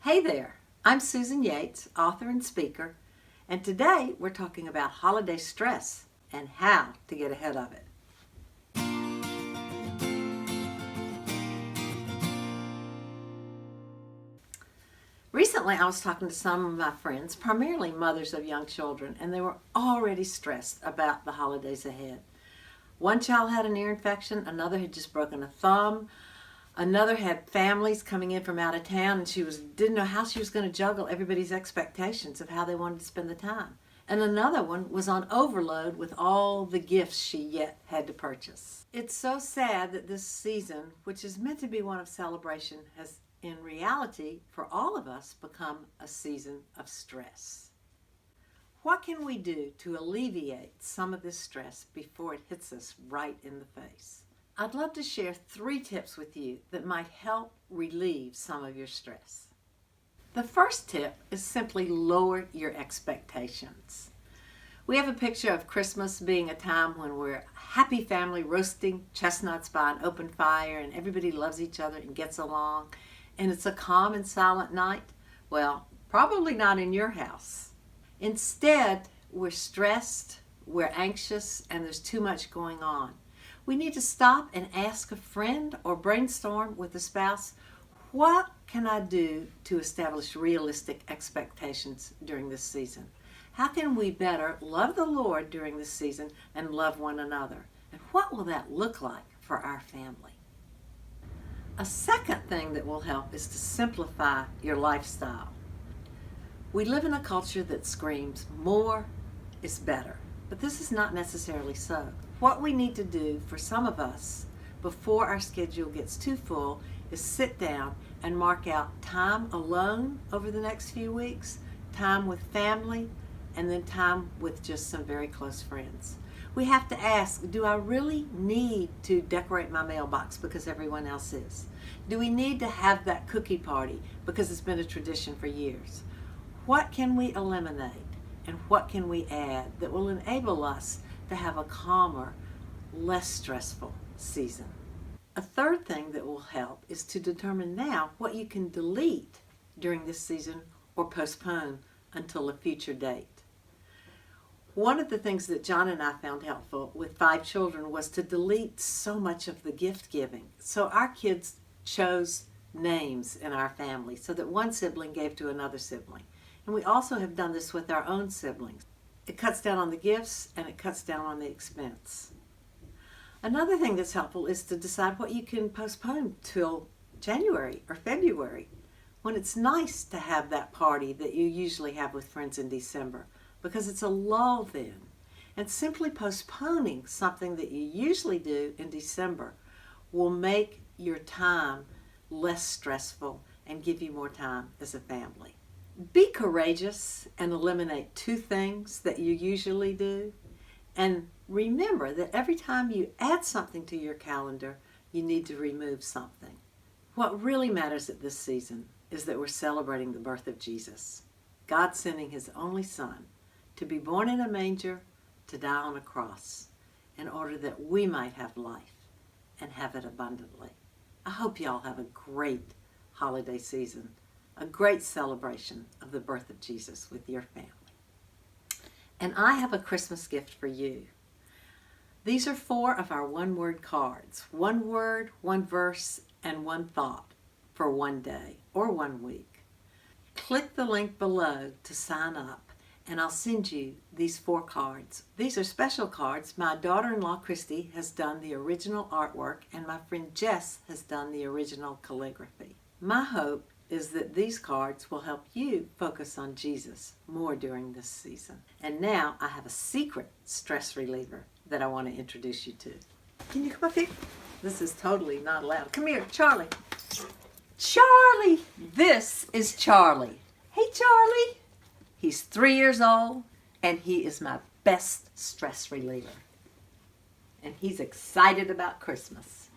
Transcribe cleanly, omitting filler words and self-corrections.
Hey there, I'm Susan Yates, author and speaker, and today we're talking about holiday stress and how to get ahead of it. Recently, I was talking to some of my friends, primarily mothers of young children, and they were already stressed about the holidays ahead. One child had an ear infection, another had just broken a thumb, another had families coming in from out of town, and she didn't know how she was going to juggle everybody's expectations of how they wanted to spend the time. And another one was on overload with all the gifts she yet had to purchase. It's so sad that this season, which is meant to be one of celebration, has in reality, for all of us, become a season of stress. What can we do to alleviate some of this stress before it hits us right in the face? I'd love to share 3 tips with you that might help relieve some of your stress. The first tip is simply lower your expectations. We have a picture of Christmas being a time when we're a happy family roasting chestnuts by an open fire and everybody loves each other and gets along. And it's a calm and silent night? Well, probably not in your house. Instead, we're stressed, we're anxious, and there's too much going on. We need to stop and ask a friend or brainstorm with a spouse, what can I do to establish realistic expectations during this season? How can we better love the Lord during this season and love one another? And what will that look like for our family? A second thing that will help is to simplify your lifestyle. We live in a culture that screams more is better, but this is not necessarily so. What we need to do for some of us before our schedule gets too full is sit down and mark out time alone over the next few weeks, time with family, and then time with just some very close friends. We have to ask, do I really need to decorate my mailbox because everyone else is? Do we need to have that cookie party because it's been a tradition for years? What can we eliminate and what can we add that will enable us to have a calmer, less stressful season? A third thing that will help is to determine now what you can delete during this season or postpone until a future date. One of the things that John and I found helpful with 5 children was to delete so much of the gift giving. So our kids chose names in our family so that one sibling gave to another sibling. And we also have done this with our own siblings. It cuts down on the gifts and it cuts down on the expense. Another thing that's helpful is to decide what you can postpone till January or February, when it's nice to have that party that you usually have with friends in December, because it's a lull then. And simply postponing something that you usually do in December will make your time less stressful and give you more time as a family. Be courageous and eliminate 2 things that you usually do. And remember that every time you add something to your calendar, you need to remove something. What really matters at this season is that we're celebrating the birth of Jesus, God sending His only Son to be born in a manger, to die on a cross, in order that we might have life and have it abundantly. I hope y'all have a great holiday season, a great celebration of the birth of Jesus with your family. And I have a Christmas gift for you. These are 4 of our one-word cards. 1 word, 1 verse, and 1 thought for 1 day or 1 week. Click the link below to sign up, and I'll send you these 4 cards. These are special cards. My daughter-in-law, Christy, has done the original artwork, and my friend Jess has done the original calligraphy. My hope is that these cards will help you focus on Jesus more during this season. And now I have a secret stress reliever that I want to introduce you to. Can you come up here? This is totally not allowed. Come here, Charlie. Charlie! This is Charlie. Hey, Charlie. He's 3 years old, and he is my best stress reliever. And he's excited about Christmas.